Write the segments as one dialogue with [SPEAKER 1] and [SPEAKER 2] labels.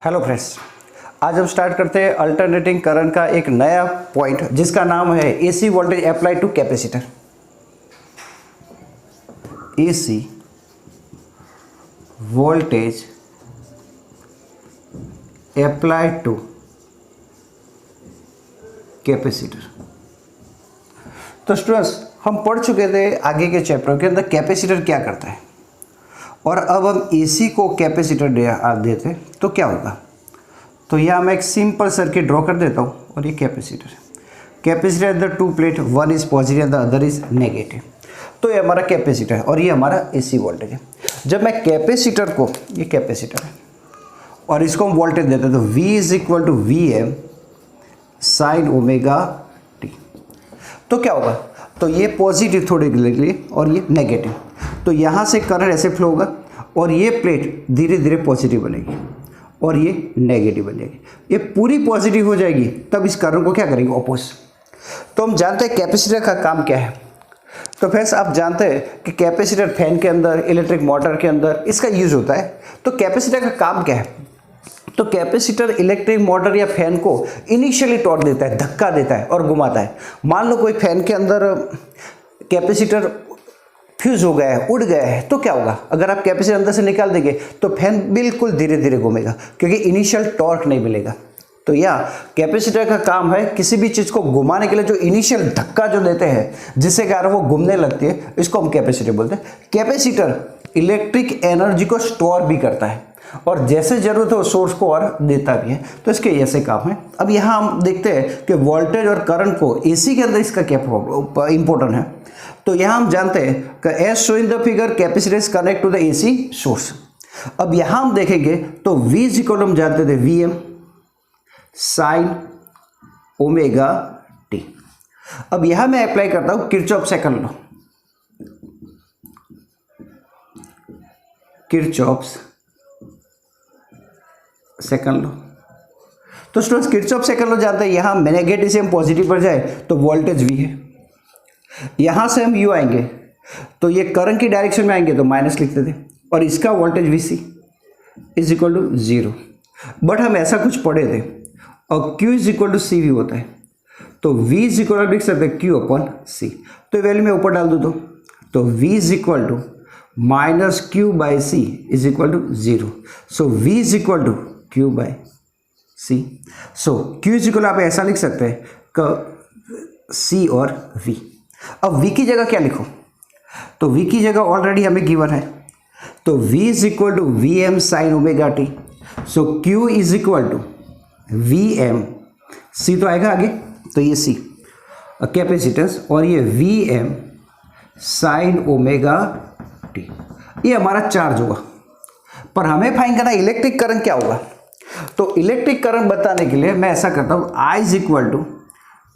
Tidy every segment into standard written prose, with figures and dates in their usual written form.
[SPEAKER 1] Hello friends, आज हम start करते हैं अल्टरनेटिंग करंट का एक नया पॉइंट जिसका नाम है AC voltage apply to capacitor. AC voltage apply to capacitor. तो स्टूडेंट्स, हम पढ़ चुके थे आगे के चैप्टर के अंदर कैपेसिटर क्या करता है, और अब हम एसी को कैपेसिटर देते तो क्या होगा। तो यहाँ मैं एक सिंपल सर्किट ड्रॉ कर देता हूँ, और ये कैपेसिटर है। Capacitor the two plate, one is positive and the other is negative. तो ये हमारा कैपेसिटर है और ये हमारा एसी वोल्टेज है। जब मैं कैपेसिटर को, ये कैपेसिटर है और इसको हम वोल्टेज देते हैं, तो V is equal to V M sine omega T. तो क्या होगा, तो ये पॉजिटिव थोड़े के लिए और ये नेगेटिव। तो यहाँ से करंट ऐसे फ्लो होगा और ये प्लेट धीरे धीरे पॉजिटिव बनेगी और ये नेगेटिव बन जाएगी। ये पूरी पॉजिटिव हो जाएगी, तब इस करंट को क्या करेंगे, ऑपोज। तो हम जानते हैं कैपेसिटर का काम क्या है। तो फ्रेंड्स, आप जानते हैं कि कैपेसिटर फैन के अंदर, इलेक्ट्रिक मोटर के अंदर इसका यूज होता है। तो कैपेसिटर का काम क्या है, तो कैपेसिटर इलेक्ट्रिक मोटर या फैन को इनिशियली टॉर्क देता है, धक्का देता है और घुमाता है। मान लो कोई फैन के अंदर कैपेसिटर फ्यूज हो गया है, उड़ गया है, तो क्या होगा, अगर आप कैपेसिटर अंदर से निकाल देंगे तो फैन बिल्कुल धीरे धीरे घूमेगा, क्योंकि इनिशियल टॉर्क नहीं मिलेगा। तो यह कैपेसिटर का काम है, किसी भी चीज़ को घुमाने के लिए जो इनिशियल धक्का जो देते हैं, जिससे कारण वो घूमने लगती है, इसको हम कैपेसिटर बोलते हैं। कैपेसिटर इलेक्ट्रिक एनर्जी को स्टोर भी करता है और जैसे जरूरत हो सोर्स को और देता भी है। तो इसके ऐसे काम है। अब यहाँ हम देखते हैं कि वोल्टेज और करंट को एसी के अंदर इसका क्या इंपॉर्टेंट है। तो यहाँ हम जानते हैं कि as show in the figure capacitor is connect to the AC source. अब यहाँ हम देखेंगे तो V इज इक्वल हम जानते थे V M sine omega T. अब यहाँ मैं अप्लाई करता हूँ Kirchhoff second law. Kirchhoff's second law. तो स्टूडेंट्स, किरचॉफ सेकंड लॉ जानते हैं, यहाँ नेगेटिव से हम पॉजिटिव पर जाए तो वोल्टेज V है, यहाँ से हम U आएंगे तो ये करंट की डायरेक्शन में आएंगे तो माइनस लिखते थे, और इसका voltage VC is equal to 0। But हम ऐसा कुछ पढ़े थे, और Q is equal to C भी होता है, तो V इज इक्वल लिख सकते हैं Q अपॉन सी। तो वैल्यू में ऊपर डाल दो तो V is equal to minus Q by C is equal to 0। So V is equal to Q by C. So Q is equal आप ऐसा लिख सकते हैं कि C और V। अब V की जगह क्या लिखो, तो V की जगह ऑलरेडी हमें गिवन है, तो V is equal to V M sine omega T. So Q is equal to V M, C तो आएगा आगे, तो ये C कैपेसिटेंस, और ये V M sine omega T, ये हमारा चार्ज होगा। पर हमें फाइंड करना इलेक्ट्रिक करंट क्या होगा। तो इलेक्ट्रिक करंट बताने के लिए मैं ऐसा करता हूँ, I is equal to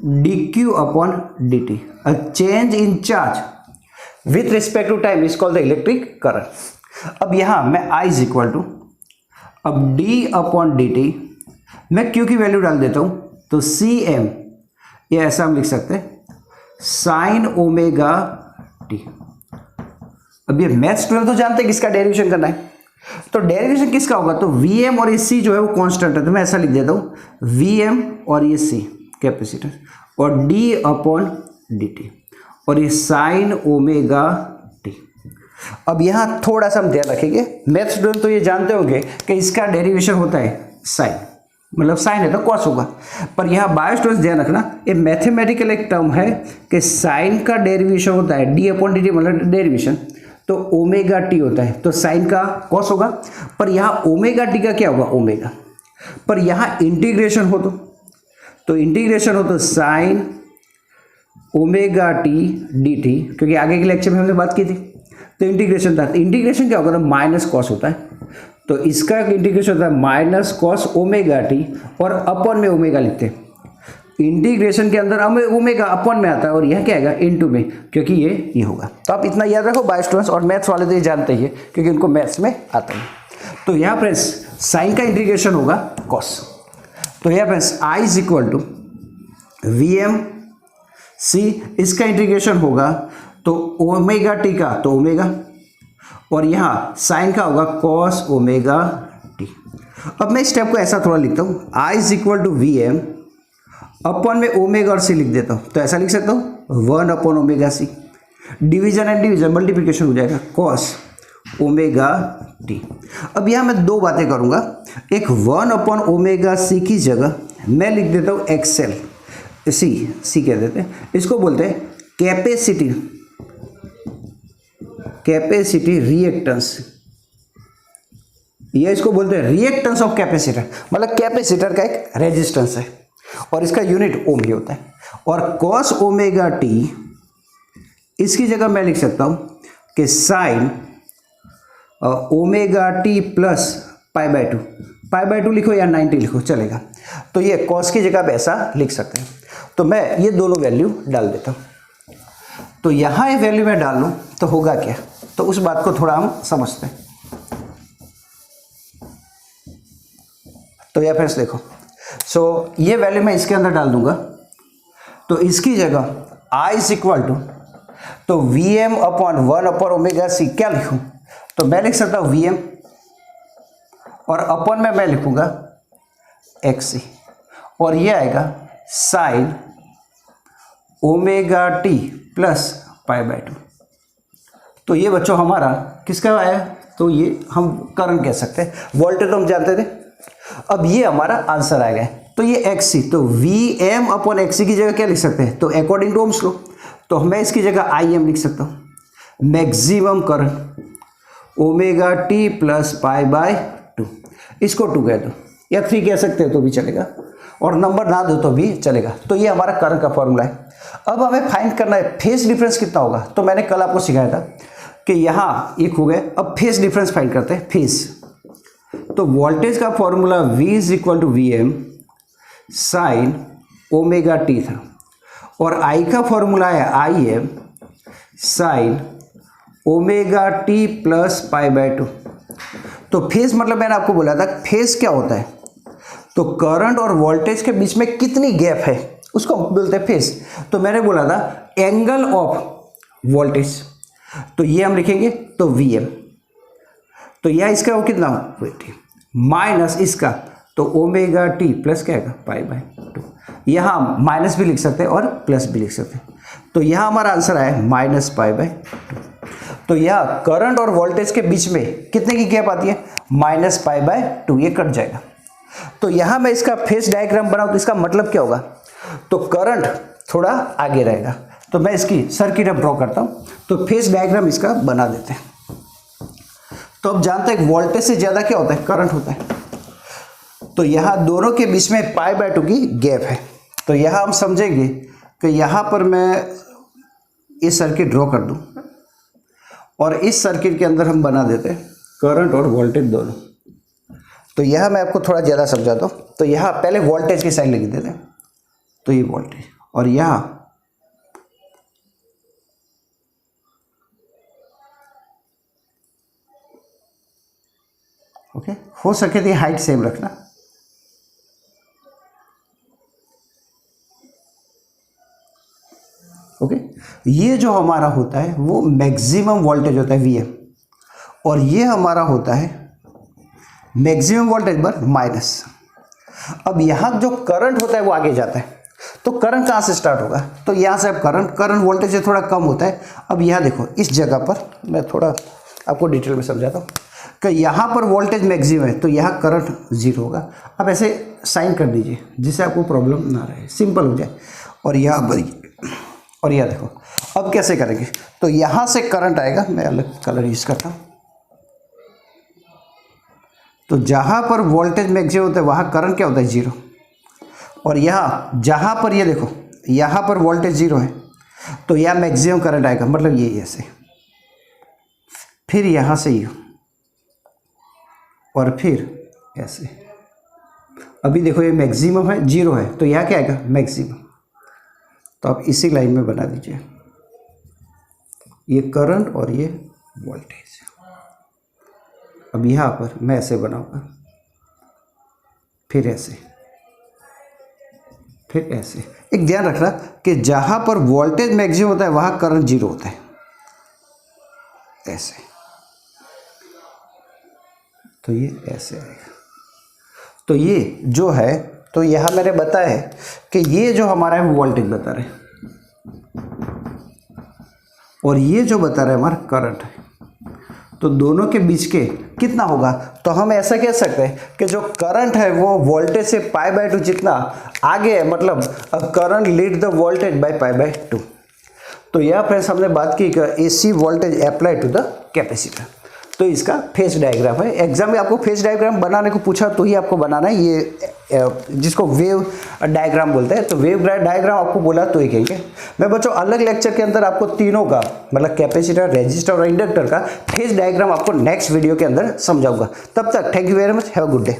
[SPEAKER 1] dq upon dt। A change in charge with respect to time is called the electric current। अब यहाँ मैं I इज इक्वल टू, अब d अपॉन dt, मैं q की वैल्यू डाल देता हूँ, तो cm, ये ऐसा हम लिख सकते हैं साइन ओमेगा टी। अब ये मैथ्स 12 तो जानते हैं किसका डेरिवेशन करना है, तो डेरिवेशन किसका होगा, तो Vm और ये C जो है वो कांस्टेंट है, तो मैं ऐसा लिख देता हूँ Vm और ये C कैपेसिटर, और d अपॉन dt, और ये साइन ओमेगा टी। अब यहाँ थोड़ा सा हम ध्यान रखेंगे, मैथ्स स्टूडेंट तो ये जानते होंगे कि इसका डेरिवेशन होता है साइन, मतलब साइन है तो कॉस होगा। पर यहाँ बायो स्टूडेंट्स ध्यान रखना, ये मैथमेटिकल एक टर्म है कि साइन का डेरिवेशन होता है d अपॉन dt, मतलब डेरिवेशन, तो ओमेगा टी होता है, तो साइन का कॉस होगा। पर यहाँ ओमेगा टी का क्या होगा, ओमेगा। पर यहाँ इंटीग्रेशन हो तो इंटीग्रेशन हो तो sign omega T D T, क्योंकि आगे के लेक्चर में हमने बात की थी, तो इंटीग्रेशन था। इंटीग्रेशन क्या होगा, तो माइनस कॉस होता है, तो इसका इंटीग्रेशन होता है माइनस कॉस ओमेगा टी, और अपॉन में ओमेगा लिखते हैं। इंटीग्रेशन के अंदर हमें ओमेगा अपॉन में आता है, और यह क्या आएगा, इनटू में, क्योंकि ये होगा। तो आप इतना याद रखो बाय स्टूडेंट्स, और मैथ्स वाले तो ये जानते ही है क्योंकि उनको मैथ्स में आता है। तो यहाँ फ्रेंड्स साइन का इंटीग्रेशन होगा कॉस, तो यहाँ friends I is equal to V M C, इसका इंटीग्रेशन होगा तो ओमेगा टी का तो ओमेगा, और यहाँ साइन का होगा कॉस ओमेगा टी। अब मैं स्टेप को ऐसा थोड़ा लिखता हूँ, I is equal to V M upon में ओमेगा और सी लिख देता हूँ, तो ऐसा लिख सकता हूँ 1 upon omega C, division and division multiplication हो जाएगा कॉस ओमेगा टी। अब यहाँ मैं दो बातें करूँगा, एक 1 अपॉन ओमेगा सी की जगह मैं लिख देता हूँ एक्सएल, सी कह देते हैं, इसको बोलते हैं कैपेसिटी रिएक्टेंस, ये इसको बोलते हैं रिएक्टेंस ऑफ कैपेसिटर, मतलब कैपेसिटर का एक रेजिस्टेंस है और इसका यूनिट ओम ही होता है। और कॉस ओमेगा टी इसकी जगह मैं लिख सकता हूं कि sign omega T plus pi by to लिखो या 90 लिखो चलेगा, तो ये कॉस की जगह आप ऐसा लिख सकते हैं। तो मैं ये दोनों वैल्यू डाल देता हूं, तो यहां ये वैल्यू मैं डाल लूं तो होगा क्या, तो उस बात को थोड़ा हम समझते हैं। तो या फिर देखो, सो ये वैल्यू मैं इसके अंदर डाल दूंगा, तो इसकी जगह I इज इक्वल टू, तो V M upon 1 upon omega C क्या लिखूं, तो मैं लिख सकता हूं वी एम और अपॉन में मैं लिखूंगा एक्स सी, और ये आएगा sign omega T plus pi by two. तो ये बच्चों हमारा किसका आया, तो ये हम करंट कह सकते हैं, वोल्टेज तो हम जानते थे। अब ये हमारा आंसर आएगा, तो ये एक्स सी, तो वी एम अपॉन एक्स सी की जगह क्या लिख सकते हैं, तो अकॉर्डिंग टू ओम्स लॉ, तो मैं इसकी जगह आई एम लिख सकता हूँ, maximum current omega T plus pi by to, इसको 2 कह दो या 3 कह सकते हो तो भी चलेगा, और नंबर ना दो तो भी चलेगा। तो ये हमारा करंट का फॉर्मूला है। अब हमें फाइंड करना है फेज डिफरेंस कितना होगा, तो मैंने कल आपको सिखाया था कि यहाँ एक हो गए, अब फेज डिफरेंस फाइंड करते हैं, फेज। तो वोल्टेज का formula V is equal to V M sine omega T था, और I का फॉर्मूला है I M sine omega T plus pi by two. तो फेज मतलब मैंने आपको बोला था फेज क्या होता है, तो करंट और वोल्टेज के बीच में कितनी गैप है उसको बोलते हैं फेज। तो मैंने बोला था एंगल ऑफ वोल्टेज, तो ये हम लिखेंगे, तो वी एम, तो यह इसका वो कितना माइनस इसका, तो ओमेगा टी प्लस क्या है पाई बाय टू। यहाँ माइनस भी लिख सकते हैं और प्लस भी लिख सकते हैं, तो यहाँ हमारा आंसर आया माइनस पाई बाय टू। तो यह करंट और वोल्टेज के बीच में कितने की गैप आती है, माइनस पाई बाय टू, ये कट जाएगा। तो यहाँ मैं इसका फेज डायग्राम बनाऊँ तो इसका मतलब क्या होगा, तो करंट थोड़ा आगे रहेगा, तो मैं इसकी सर्किट अब ड्रॉ करता हूँ, तो फेज डायग्राम इसका बना देते हैं। तो अब जानते हैं वोल्टेज से ज़्यादा क्या होता है, करंट होता है। तो यहाँ दोनों के बीच में पाई बाय टू की गैप है, तो यहाँ हम समझेंगे कि यहाँ पर मैं इस सर्किट ड्रॉ कर दूँ और इस सर्किट के अंदर हम बना देते हैं करंट और वोल्टेज दोनों। तो यह मैं आपको थोड़ा ज़्यादा समझाता हूँ। तो यहाँ पहले वोल्टेज की साइन लिख देते हैं, तो ये वोल्टेज, और यहाँ ओके, हो सके तो हाइट सेम रखना। ओके, ये जो हमारा होता है वो मैक्सिमम वोल्टेज होता है वीएम, और ये हमारा होता है मैक्सिमम वोल्टेज पर माइनस। अब यहाँ जो करंट होता है वो आगे जाता है, तो करंट कहाँ से स्टार्ट होगा, तो यहाँ से अब करंट वोल्टेज से थोड़ा कम होता है। अब यहाँ देखो इस जगह पर मैं थोड़ा आपको डिटेल में समझाता हूँ कि यहाँ पर वोल्टेज मैक्सिमम है, तो यहाँ करंट 0 होगा। अब ऐसे साइन कर दीजिए जिससे आपको प्रॉब्लम ना रहे, सिंपल हो जाए। और यहाँ पर, और यह देखो अब कैसे करेंगे, तो यहाँ से करंट आएगा, मैं अलग कलर यूज़ करता हूँ। तो जहाँ पर वोल्टेज मैक्सिमम होता है वहाँ करंट क्या होता है 0, और यहाँ जहाँ पर ये देखो यहाँ पर वोल्टेज 0 है, तो यहाँ मैक्सिमम करंट आएगा, मतलब ये ऐसे, फिर यहाँ से ये, और फिर ऐसे। अभी देखो ये मैक्सिमम है 0 है, तो यहाँ क्या आएगा मैक्सिमम। तो आप इसी लाइन में बना दीजिए, ये करंट और ये वोल्टेज। अब यहाँ पर मैं ऐसे बनाऊंगा, फिर ऐसे, फिर ऐसे। एक ध्यान रखना कि जहाँ पर वोल्टेज मैक्सिमम होता है वहाँ करंट 0 होता है, ऐसे। तो ये ऐसे आएगा, तो ये जो है, तो यहाँ मैंने बताया है कि ये जो हमारा है वोल्टेज बता रहे और ये जो बता रहा है हमारा करंट है, तो दोनों के बीच के कितना होगा, तो हम ऐसा कह सकते हैं कि जो करंट है वो वोल्टेज से π/2 जितना आगे है, मतलब current lead the voltage by π/2। तो यह फ्रेंड्स हमने बात की कि AC voltage apply to the capacitor. तो इसका फेज डायग्राम है। एग्जाम में आपको फेज डायग्राम बनाने को पूछा तो ही आपको बनाना है, ये जिसको वेव डायग्राम बोलते हैं। तो वेव डायग्राम आपको बोला तो ही कहेंगे। मैं बच्चों अलग लेक्चर के अंदर आपको तीनों का, मतलब कैपेसिटर, रेजिस्टर और इंडक्टर का फेज डायग्राम आपको नेक्स्ट वीडियो के अंदर समझाऊंगा। तब तक thank you very much, have a good day.